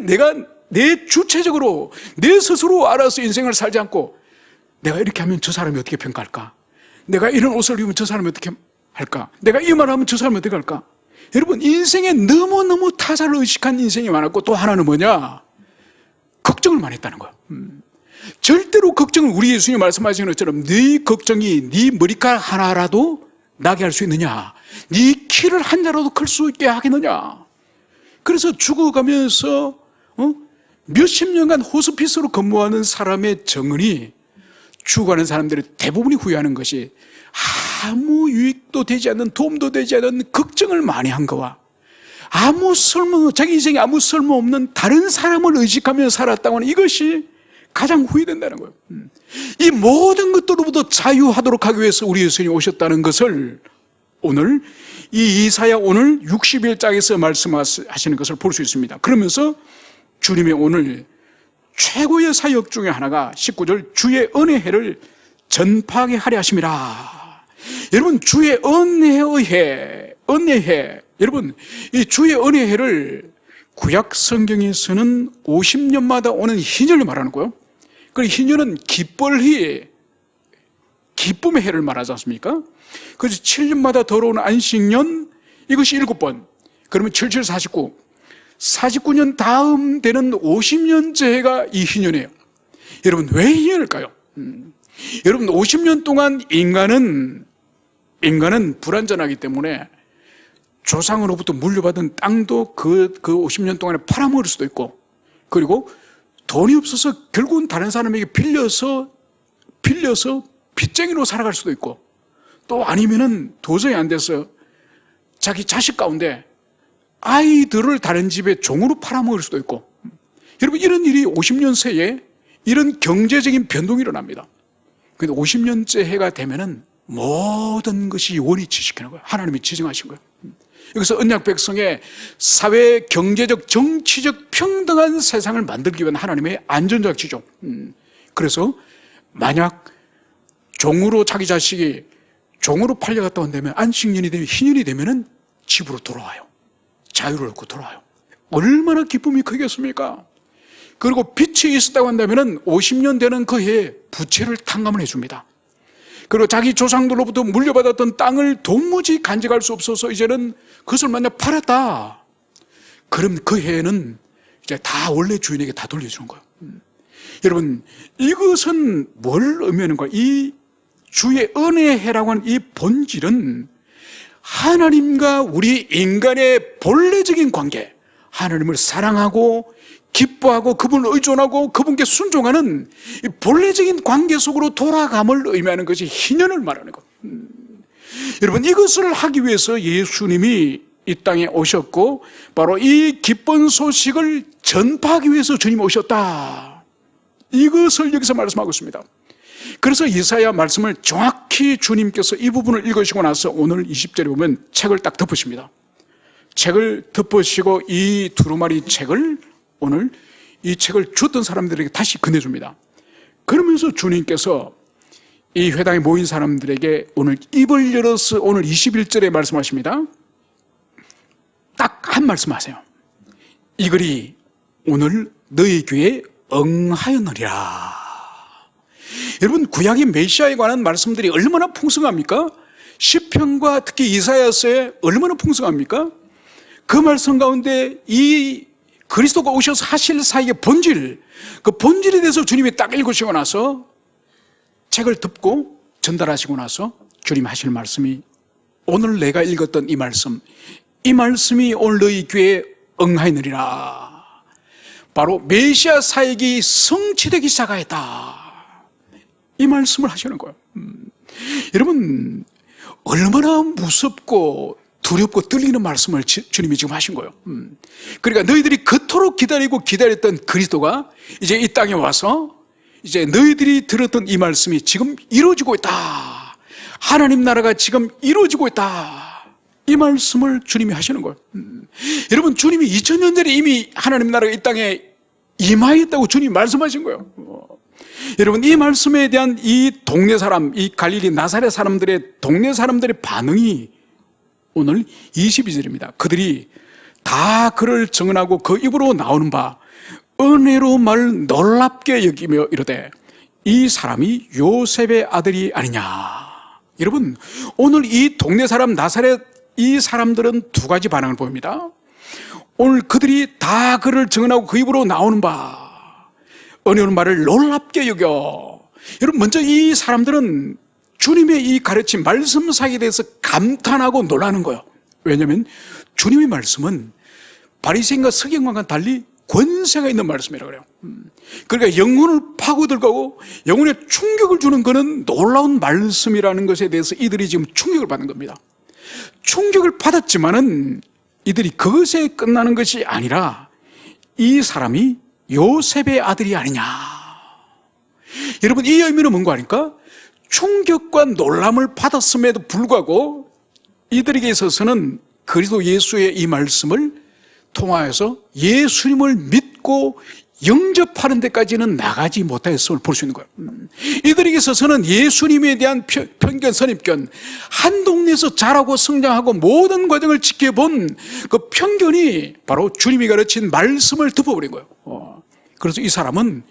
내가 내 주체적으로 내 스스로 알아서 인생을 살지 않고 내가 이렇게 하면 저 사람이 어떻게 평가할까? 내가 이런 옷을 입으면 저 사람이 어떻게 할까? 내가 이 말을 하면 저 사람이 어떻게 할까? 여러분, 인생에 너무너무 타자를 의식한 인생이 많았고 또 하나는 뭐냐? 걱정을 많이 했다는 거예요. 절대로 걱정을, 우리 예수님이 말씀하신 것처럼 네 걱정이 네 머리카락 하나라도 나게 할 수 있느냐? 네 키를 한 자라도 클 수 있게 하겠느냐? 그래서 죽어가면서 몇십 년간 호스피스로 근무하는 사람의 정은이 죽어가는 사람들이 대부분이 후회하는 것이 아무 유익도 되지 않는, 도움도 되지 않는 걱정을 많이 한 거와 자기 인생에 아무 쓸모없는 다른 사람을 의식하며 살았다고 하는 이것이 가장 후회된다는 거예요. 이 모든 것들로부터 자유하도록 하기 위해서 우리 예수님이 오셨다는 것을 오늘 이 이사야 오늘 61장에서 말씀하시는 것을 볼 수 있습니다. 그러면서 주님의 오늘 최고의 사역 중에 하나가 19절 주의 은혜의 해를 전파하게 하려 하심이라. 여러분, 주의 은혜의 해, 여러분, 이 주의 은혜의 해를 구약 성경에서는 50년마다 오는 희년을 말하는 거예요. 그 희년은 기뻐의 해를 말하지 않습니까? 그래서 7년마다 돌아오는 안식년, 이것이 7번. 그러면 77, 49. 49년 다음 되는 50년째 해가 이 희년이에요. 여러분, 왜 희년일까요? 여러분, 50년 동안 인간은 불완전하기 때문에 조상으로부터 물려받은 땅도 그 50년 동안에 팔아먹을 수도 있고, 그리고 돈이 없어서 결국은 다른 사람에게 빌려서 빚쟁이로 살아갈 수도 있고, 또 아니면은 도저히 안 돼서 자기 자식 가운데 아이들을 다른 집에 종으로 팔아먹을 수도 있고. 여러분, 이런 일이 50년 새에 이런 경제적인 변동이 일어납니다. 근데 50년째 해가 되면은 모든 것이 원위치시키는 거예요. 하나님이 지정하신 거예요. 여기서 언약 백성의 사회, 경제적, 정치적 평등한 세상을 만들기 위한 하나님의 안전장치죠. 그래서 만약 종으로 자기 자식이 종으로 팔려갔다 온다면 안식년이 되면 희년이 되면은 집으로 돌아와요. 자유를 얻고 돌아와요. 얼마나 기쁨이 크겠습니까? 그리고 빚이 있었다고 한다면은 50년 되는 그 해에 부채를 탕감을 해줍니다. 그리고 자기 조상들로부터 물려받았던 땅을 도무지 간직할 수 없어서 이제는 그것을 만약 팔았다. 그럼 그 해에는 이제 다 원래 주인에게 다 돌려주는 거예요. 여러분, 이것은 뭘 의미하는 거예요? 이 주의 은혜의 해라고 하는 이 본질은 하나님과 우리 인간의 본래적인 관계, 하나님을 사랑하고 기뻐하고 그분을 의존하고 그분께 순종하는 이 본래적인 관계 속으로 돌아감을 의미하는 것이 희년을 말하는 것. 여러분, 이것을 하기 위해서 예수님이 이 땅에 오셨고 바로 이 기쁜 소식을 전파하기 위해서 주님이 오셨다. 이것을 여기서 말씀하고 있습니다. 그래서 이사야 말씀을 정확히 주님께서 이 부분을 읽으시고 나서 오늘 20절에 보면 책을 딱 덮으십니다. 책을 덮으시고 이 두루마리 책을 오늘 이 책을 줬던 사람들에게 다시 건네줍니다. 그러면서 주님께서 이 회당에 모인 사람들에게 오늘 입을 열어서 오늘 21절에 말씀하십니다. 한 말씀하세요. 이 글이 오늘 너희 귀에 응하였느니라. 여러분, 구약의 메시아에 관한 말씀들이 얼마나 풍성합니까? 시편과 특히 이사야서에 얼마나 풍성합니까? 그 말씀 가운데 이 그리스도가 오셔서 하실 사역의 본질, 그 본질에 대해서 주님이 딱 읽으시고 나서 책을 덮고 전달하시고 나서 주님이 하실 말씀이 오늘 내가 읽었던 이 말씀이 오늘 너희 귀에 응하였느니라. 바로 메시아 사역이 성취되기 시작하였다. 이 말씀을 하시는 거예요. 여러분, 얼마나 무섭고 두렵고 떨리는 말씀을 주님이 지금 하신 거예요. 그러니까 너희들이 그토록 기다렸던 그리스도가 이제 이 땅에 와서 이제 너희들이 들었던 이 말씀이 지금 이루어지고 있다. 하나님 나라가 지금 이루어지고 있다. 이 말씀을 주님이 하시는 거예요. 여러분, 주님이 2000년 전에 이미 하나님 나라가 이 땅에 임하였다고 주님이 말씀하신 거예요. 여러분, 이 말씀에 대한 이 동네 사람, 이 갈릴리 나사렛 사람들의 동네 사람들의 반응이 오늘 22절입니다. 그들이 다 그를 증언하고 그 입으로 나오는 바 은혜로 말 놀랍게 여기며 이르되 이 사람이 요셉의 아들이 아니냐. 여러분, 오늘 이 동네 사람 나사렛 이 사람들은 두 가지 반응을 보입니다. 오늘 그들이 다 그를 증언하고 그 입으로 나오는 바 은혜로 말을 놀랍게 여겨. 여러분, 먼저 이 사람들은 주님의 이 가르침 말씀 사역에 대해서 감탄하고 놀라는 거예요. 왜냐하면 주님의 말씀은 바리새인과 서기관과 달리 권세가 있는 말씀이라고 그래요. 그러니까 영혼을 파고들고 영혼에 충격을 주는 그는 놀라운 말씀이라는 것에 대해서 이들이 지금 충격을 받는 겁니다. 충격을 받았지만은 이들이 그것에 끝나는 것이 아니라 이 사람이 요셉의 아들이 아니냐. 여러분, 이 의미는 뭔가 하니까 충격과 놀람을 받았음에도 불구하고 이들에게 있어서는 그리스도 예수의 이 말씀을 통하여서 예수님을 믿고 영접하는 데까지는 나가지 못했음을 볼 수 있는 거예요. 이들에게 있어서는 예수님에 대한 편견, 선입견, 한 동네에서 자라고 성장하고 모든 과정을 지켜본 그 편견이 바로 주님이 가르친 말씀을 덮어버린 거예요. 그래서 이 사람은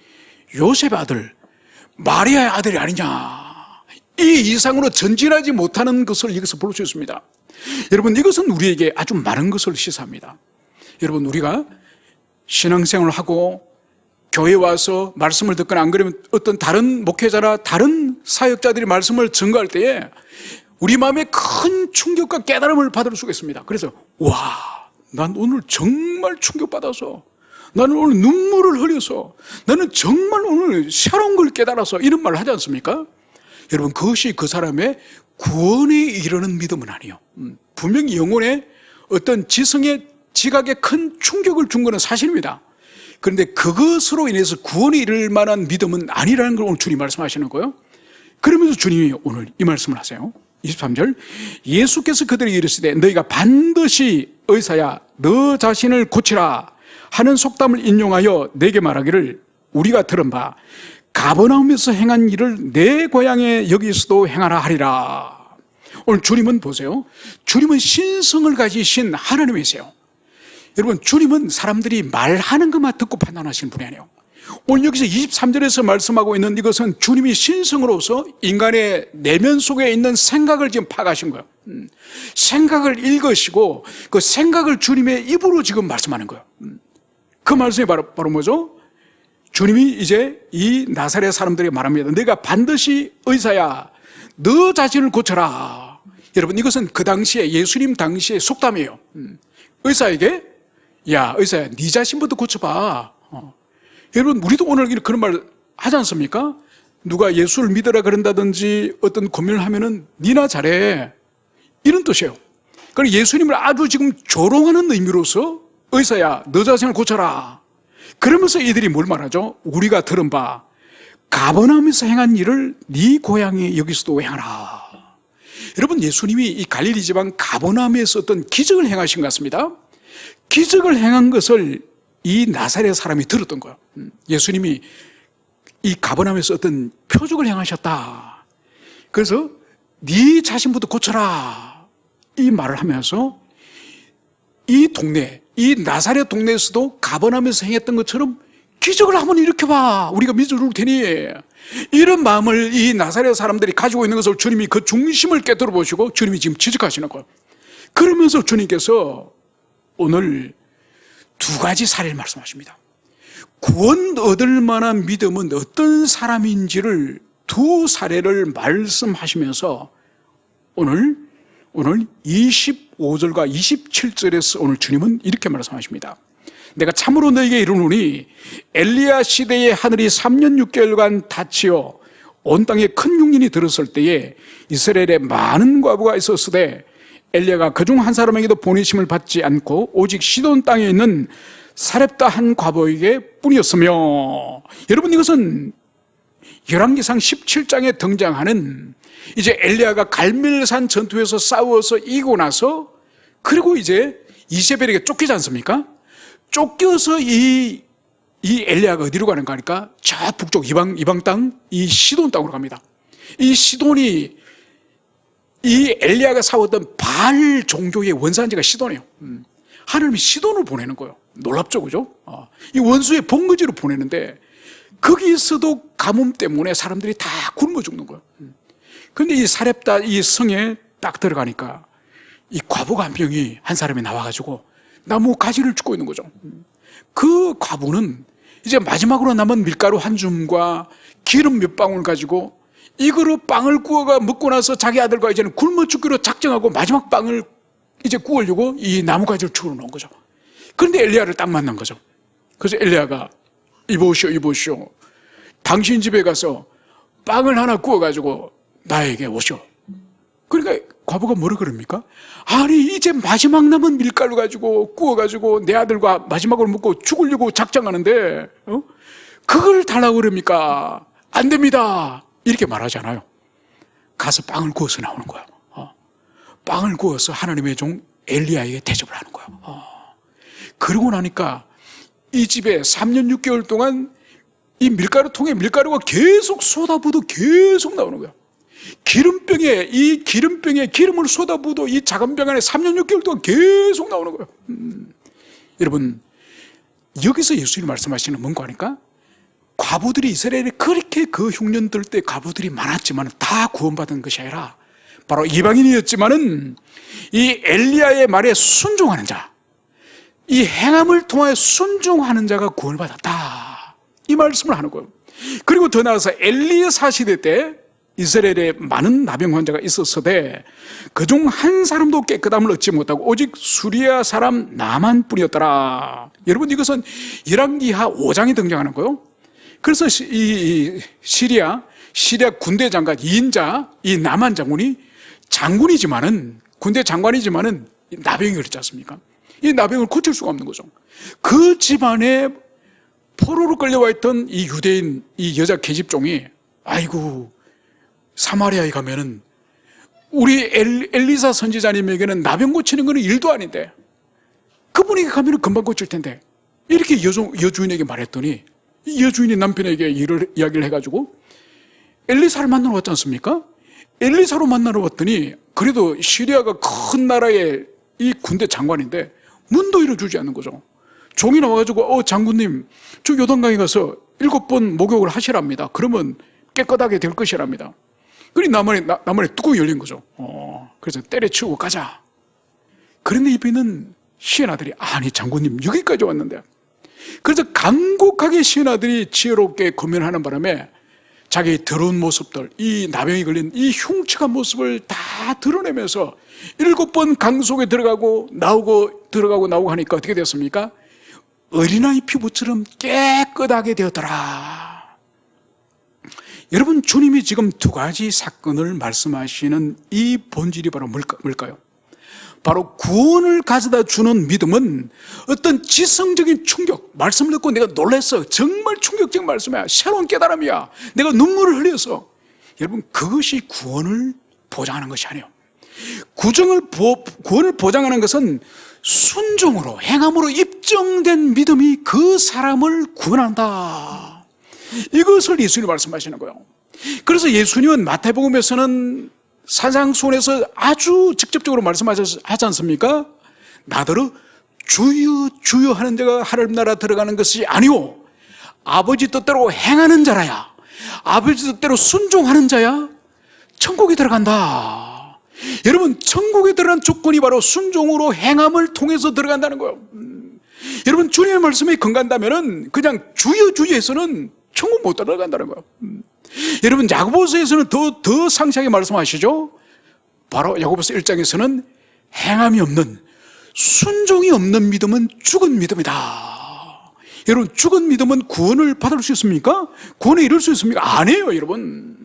요셉의 아들, 마리아의 아들이 아니냐. 이 이상으로 전진하지 못하는 것을 여기서 볼 수 있습니다. 여러분, 이것은 우리에게 아주 많은 것을 시사합니다. 여러분, 우리가 신앙생활을 하고 교회에 와서 말씀을 듣거나 안 그러면 어떤 다른 목회자나 다른 사역자들이 말씀을 전가할 때에 우리 마음에 큰 충격과 깨달음을 받을 수가 있습니다. 그래서 난 오늘 정말 충격받아서, 나는 오늘 눈물을 흘려서, 나는 정말 오늘 새로운 걸 깨달아서 이런 말을 하지 않습니까? 여러분, 그것이 그 사람의 구원에 이르는 믿음은 아니에요. 분명히 영혼에 어떤 지성의 지각에 큰 충격을 준 것은 사실입니다. 그런데 그것으로 인해서 구원에 이를 만한 믿음은 아니라는 걸 오늘 주님이 말씀하시는 거예요. 그러면서 주님이 오늘 이 말씀을 하세요. 23절, 예수께서 그들에게 이르시되 너희가 반드시 의사야 너 자신을 고치라 하는 속담을 인용하여 내게 말하기를 우리가 들은 바 가버나움에서 행한 일을 내 고향에 여기서도 행하라 하리라. 오늘 주님은 보세요. 주님은 신성을 가지신 하나님이세요. 여러분, 주님은 사람들이 말하는 것만 듣고 판단하시는 분이 아니에요. 오늘 여기서 23절에서 말씀하고 있는 이것은 주님이 신성으로서 인간의 내면 속에 있는 생각을 지금 파악하신 거예요. 생각을 읽으시고 그 생각을 주님의 입으로 지금 말씀하는 거예요. 그 말씀이 바로 뭐죠? 주님이 이제 이 나사렛 사람들에게 말합니다. 내가 반드시 의사야 너 자신을 고쳐라. 여러분, 이것은 그 당시에 예수님 당시의 속담이에요. 의사에게 야 의사야 네 자신부터 고쳐봐. 여러분, 우리도 오늘 그런 말 하지 않습니까? 누가 예수를 믿으라 그런다든지 어떤 고민을 하면은 니나 잘해 이런 뜻이에요. 그러니까 예수님을 아주 지금 조롱하는 의미로서 의사야 너 자신을 고쳐라. 그러면서 이들이 뭘 말하죠? 우리가 들은 바 가버나움에서 행한 일을 네 고향에 여기서도 행하라. 여러분, 예수님이 이 갈릴리 지방 가버나움에서 어떤 기적을 행하신 것 같습니다. 기적을 행한 것을 이 나사렛 사람이 들었던 거예요. 예수님이 이 가버나움에서 어떤 표적을 행하셨다. 그래서 네 자신부터 고쳐라 이 말을 하면서 이 동네, 이 나사렛 동네에서도 가버나움에서 행했던 것처럼 기적을 한번 일으켜봐, 우리가 믿어줄 테니, 이런 마음을 이 나사렛 사람들이 가지고 있는 것을 주님이 그 중심을 깨뜨려 보시고 주님이 지금 지적하시는 거예요. 그러면서 주님께서 오늘 두 가지 사례를 말씀하십니다. 구원 얻을 만한 믿음은 어떤 사람인지를 두 사례를 말씀하시면서 오늘 25절과 27절에서 오늘 주님은 이렇게 말씀하십니다. 내가 참으로 너에게 이르노니 엘리야 시대에 하늘이 3년 6개월간 닫히어 온 땅에 큰 흉년이 들었을 때에 이스라엘에 많은 과부가 있었으되 엘리야가 그중 한 사람에게도 보내심을 받지 않고 오직 시돈 땅에 있는 사렙다 한 과부에게 뿐이었으며, 여러분 이것은 열왕기상 17장에 등장하는 이제 엘리야가 갈멜산 전투에서 싸워서 이기고 나서 그리고 이제 이세벨에게 쫓기지 않습니까? 쫓겨서 이 엘리야가 어디로 가는가 하니까 저 북쪽 이방 땅, 이 시돈 땅으로 갑니다. 이 시돈이 이 엘리야가 싸웠던 바알 종교의 원산지가 시돈이에요. 하나님이 시돈을 보내는 거예요. 놀랍죠, 그죠? 이 원수의 본거지로 보내는데 거기서도 가뭄 때문에 사람들이 다 굶어 죽는 거예요. 그런데 이 사렙다 이 성에 딱 들어가니까 이 과부가 한 명이 한 사람이 나와가지고 나무 가지를 줍고 있는 거죠. 그 과부는 이제 마지막으로 남은 밀가루 한 줌과 기름 몇 방울 가지고 이거로 빵을 구워가 먹고 나서 자기 아들과 이제는 굶어 죽기로 작정하고 마지막 빵을 이제 구우려고 이 나무 가지를 주워 놓은 거죠. 그런데 엘리야를 딱 만난 거죠. 그래서 엘리야가 이보시오. 당신 집에 가서 빵을 하나 구워가지고 나에게 오시오. 그러니까 과부가 뭐라 그럽니까? 아니 이제 마지막 남은 밀가루 가지고 구워가지고 내 아들과 마지막으로 먹고 죽으려고 작정하는데 그걸 달라고 그럽니까? 안 됩니다 이렇게 말하잖아요. 가서 빵을 구워서 나오는 거예요. 빵을 구워서 하나님의 종 엘리야에게 대접을 하는 거예요. 그러고 나니까 이 집에 3년 6개월 동안 이 밀가루통에 밀가루가 계속 쏟아부어도 계속 나오는 거예요. 이 기름병에 기름을 쏟아부어도 이 작은 병 안에 3년 6개월 동안 계속 나오는 거예요. 여러분 여기서 예수님이 말씀하시는 뭔가 하니까 과부들이 이스라엘에 그렇게 그 흉년 들 때 과부들이 많았지만 다 구원받은 것이 아니라 바로 이방인이었지만은 이 엘리야의 말에 순종하는 자, 이 행함을 통하여 순종하는 자가 구원을 받았다 이 말씀을 하는 거예요. 그리고 더 나아가서 엘리사 시대 때 이스라엘에 많은 나병 환자가 있었으되 그중 한 사람도 깨끗함을 얻지 못하고 오직 수리아 사람 나만뿐이었더라. 여러분 이것은 열왕기하 5장에 등장하는 거예요. 그래서 이 시리아 군대 장관 2인자 이 나만 장군이 장군이지만은 군대 장관이지만은 나병이 그렇지 않습니까? 이 나병을 고칠 수가 없는 거죠. 그 집안에 포로로 끌려와 있던 이 유대인 이 여자 계집종이 아이고 사마리아에 가면은 우리 엘리사 선지자님에게는 나병 고치는 거는 일도 아닌데 그분에게 가면은 금방 고칠 텐데 이렇게 여주인에게 말했더니 이 여주인이 남편에게 이야기를 해가지고 엘리사를 만나러 왔지 않습니까? 엘리사로 만나러 왔더니 그래도 시리아가 큰 나라의 이 군대 장관인데 문도 열어주지 않는 거죠. 종이 나와가지고 장군님 저 요단강에 가서 7번 목욕을 하시랍니다. 그러면 깨끗하게 될 것이랍니다. 그러니 나만의 뚜껑이 열린 거죠. 그래서 때려치우고 가자. 그런데 이번에는 시애나들이 아니 장군님 여기까지 왔는데 그래서 간곡하게 시애나들이 지혜롭게 권면하는 바람에 자기의 더러운 모습들 이 나병이 걸린 이 흉측한 모습을 다 드러내면서 7번 강 속에 들어가고 나오고 하니까 어떻게 됐습니까? 어린아이 피부처럼 깨끗하게 되었더라. 여러분 주님이 지금 두 가지 사건을 말씀하시는 이 본질이 바로 뭘까요? 바로 구원을 가져다 주는 믿음은 어떤 지성적인 충격, 말씀을 듣고 내가 놀랐어, 정말 충격적인 말씀이야, 새로운 깨달음이야, 내가 눈물을 흘려서, 여러분 그것이 구원을 보장하는 것이 아니에요. 구원을 보장하는 것은 순종으로 행함으로 입증된 믿음이 그 사람을 구원한다. 이것을 예수님이 말씀하시는 거예요. 그래서 예수님은 마태복음에서는 산상수훈에서 아주 직접적으로 말씀하지 않습니까? 나더러 주여 주여 하는 자가 하나님 나라 들어가는 것이 아니오 아버지 뜻대로 행하는 자라야, 아버지 뜻대로 순종하는 자야 천국에 들어간다. 여러분, 천국에 들어간 조건이 바로 순종으로 행함을 통해서 들어간다는 거예요. 여러분, 주님의 말씀에 건강한다면 그냥 주여 주여에서는 천국 못 들어간다는 거예요. 여러분, 야고보서에서는 더 상세하게 말씀하시죠. 바로 야고보서 1장에서는 행함이 없는, 순종이 없는 믿음은 죽은 믿음이다. 여러분, 죽은 믿음은 구원을 받을 수 있습니까? 구원에 이룰 수 있습니까? 아니에요, 여러분.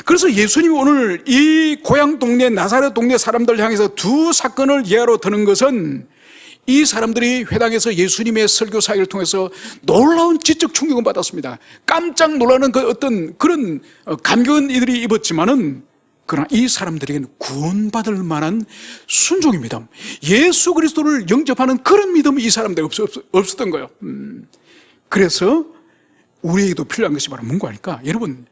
그래서 예수님이 오늘 이 고향 동네, 나사렛 동네 사람들 향해서 두 사건을 예화로 드는 것은 이 사람들이 회당에서 예수님의 설교 사역을 통해서 놀라운 지적 충격을 받았습니다. 깜짝 놀라는 그 어떤 그런 감격은 이들이 입었지만은, 그러나 이 사람들에게는 구원받을 만한 순종의 믿음, 예수 그리스도를 영접하는 그런 믿음이 이 사람들에게 없었던 거예요. 그래서 우리에게도 필요한 것이 바로 뭔가 하니까, 여러분,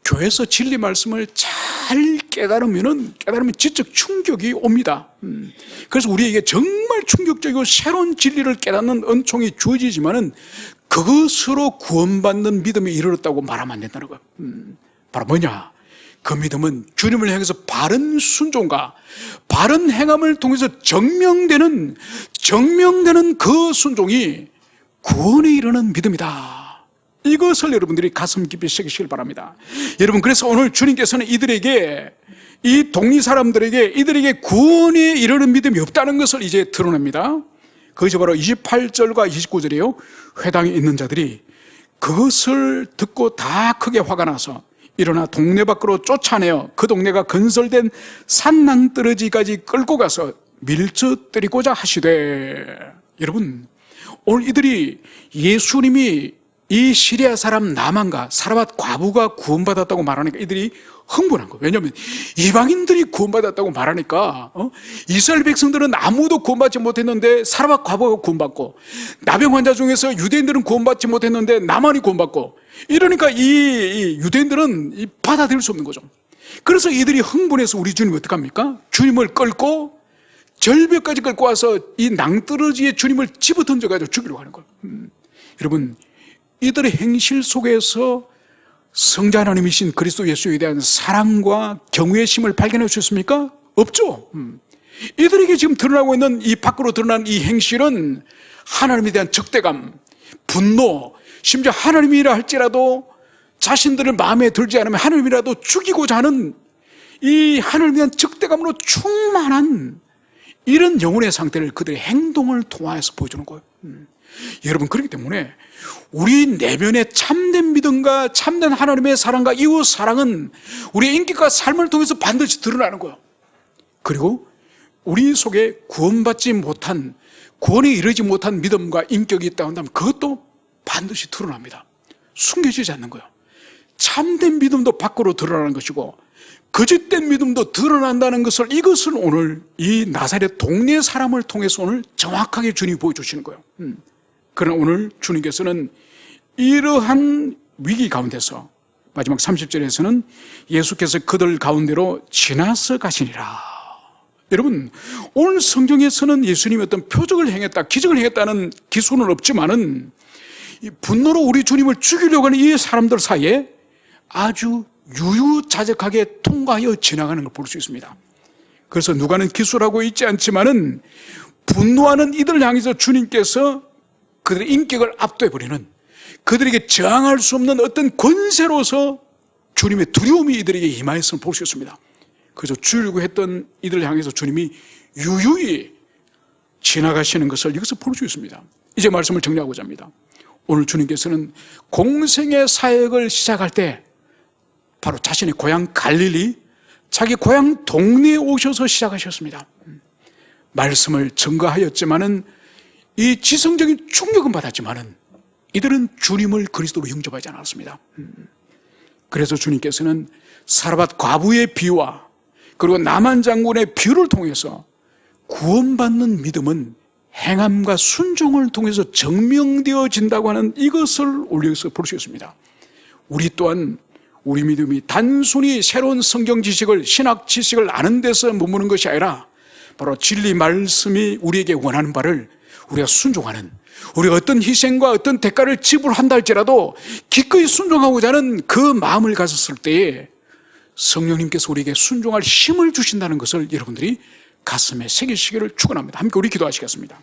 교회에서 진리 말씀을 잘 깨달으면 지적 충격이 옵니다. 그래서 우리에게 정말 충격적이고 새로운 진리를 깨닫는 은총이 주어지지만은 그것으로 구원받는 믿음에 이르렀다고 말하면 안 된다는 거예요. 바로 뭐냐? 그 믿음은 주님을 향해서 바른 순종과 바른 행함을 통해서 증명되는 그 순종이 구원에 이르는 믿음이다. 이것을 여러분들이 가슴 깊이 새기시길 바랍니다. 여러분, 그래서 오늘 주님께서는 이들에게, 이 동리 사람들에게, 이들에게 구원에 이르는 믿음이 없다는 것을 이제 드러냅니다. 그것이 바로 28절과 29절이에요. 회당에 있는 자들이 그것을 듣고 다 크게 화가 나서 일어나 동네 밖으로 쫓아내어 그 동네가 건설된 산낭떠러지까지 끌고 가서 밀쳐 때리고자 하시되. 여러분, 오늘 이들이 예수님이 이 시리아 사람 나만과 사라밧 과부가 구원받았다고 말하니까 이들이 흥분한 거예요. 왜냐하면 이방인들이 구원받았다고 말하니까 이스라엘 백성들은 아무도 구원받지 못했는데 사라밧 과부가 구원받고, 나병 환자 중에서 유대인들은 구원받지 못했는데 나만이 구원받고, 이러니까 이 유대인들은 받아들일 수 없는 거죠. 그래서 이들이 흥분해서 우리 주님이 어떡합니까? 주님을 끌고 절벽까지 끌고 와서 이 낭떠러지에 주님을 집어던져가지고 죽이려고 하는 거예요. 여러분, 이들의 행실 속에서 성자 하나님이신 그리스도 예수에 대한 사랑과 경외심을 발견해 주셨습니까? 없죠. 이들에게 지금 드러나고 있는, 이 밖으로 드러난 이 행실은 하나님에 대한 적대감, 분노, 심지어 하나님이라 할지라도 자신들을 마음에 들지 않으면 하나님이라도 죽이고자 하는 이 하나님에 대한 적대감으로 충만한 이런 영혼의 상태를 그들의 행동을 통하여서 보여주는 거예요. 여러분, 그렇기 때문에 우리 내면의 참된 믿음과 참된 하나님의 사랑과 이웃 사랑은 우리의 인격과 삶을 통해서 반드시 드러나는 거예요. 그리고 우리 속에 구원받지 못한, 구원에 이르지 못한 믿음과 인격이 있다고 한다면 그것도 반드시 드러납니다. 숨겨지지 않는 거예요. 참된 믿음도 밖으로 드러나는 것이고 거짓된 믿음도 드러난다는 것을, 이것을 오늘 이 나사렛 동네 사람을 통해서 오늘 정확하게 주님이 보여주시는 거예요. 그러나 오늘 주님께서는 이러한 위기 가운데서 마지막 30절에서는 예수께서 그들 가운데로 지나서 가시니라. 여러분, 오늘 성경에서는 예수님이 어떤 표적을 행했다, 기적을 행했다는 기술은 없지만은 이 분노로 우리 주님을 죽이려고 하는 이 사람들 사이에 아주 유유자적하게 통과하여 지나가는 걸 볼 수 있습니다. 그래서 누가는 기술하고 있지 않지만은 분노하는 이들을 향해서 주님께서 그들의 인격을 압도해버리는, 그들에게 저항할 수 없는 어떤 권세로서 주님의 두려움이 이들에게 임하였음을 볼 수 있습니다. 그래서 죽이려고 했던 이들을 향해서 주님이 유유히 지나가시는 것을 여기서 볼 수 있습니다. 이제 말씀을 정리하고자 합니다. 오늘 주님께서는 공생의 사역을 시작할 때 바로 자신의 고향 갈릴리, 자기 고향 동네에 오셔서 시작하셨습니다. 말씀을 전가하였지만은 이 지성적인 충격은 받았지만은 이들은 주님을 그리스도로 영접하지 않았습니다. 그래서 주님께서는 사라밧 과부의 비유와 그리고 나만 장군의 비유를 통해서 구원받는 믿음은 행함과 순종을 통해서 증명되어진다고 하는 이것을 올려서 볼 수 있습니다. 우리 또한 우리 믿음이 단순히 새로운 성경 지식을, 신학 지식을 아는 데서 머무는 것이 아니라 바로 진리 말씀이 우리에게 원하는 바를 우리가 순종하는, 우리가 어떤 희생과 어떤 대가를 지불한다 할지라도 기꺼이 순종하고자 하는 그 마음을 가졌을 때에 성령님께서 우리에게 순종할 힘을 주신다는 것을 여러분들이 가슴에 새기시기를 축원합니다. 함께 우리 기도하시겠습니다.